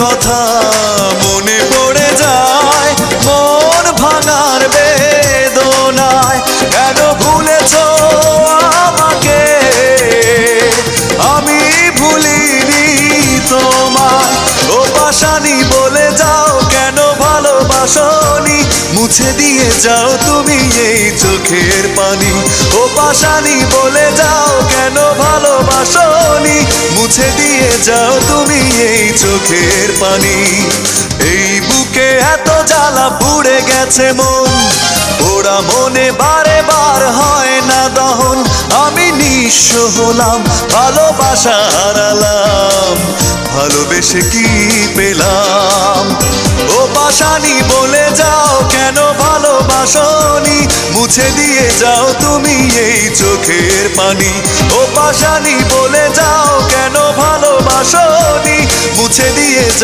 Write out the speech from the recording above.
কথা মনে পড়ে যায় মন ভাঙার বেদনায়। কেন ভুলেছো আমাকে, আমি ভুলিনি তোমায়। ও পাশানি বলে যাও কেন ভালোবাসনি, মুছে দিয়ে যাও তুমি এই চোখের পানি। ও পাশানি বলে যাও কেন ভালোবাসনি, মুছে দিয়ে যাও তুমি এই চোখের পানি। এই বুকে এত জ্বালা পুড়ে গেছে মন, ওরা মনে বারে বার হয় না দহন। আমি নিঃস্ব হলাম, ভালোবাসা হারালাম, ভালোবেসে কি পেলাম। ও পাশানি বলে যাও কেন ভালোবাসনি, মুছে দিয়ে যাও তুমি এই চোখের পানি। ও পাশানি বলে যাও কেন ভালোবাসনি, মুছে দিয়ে যাও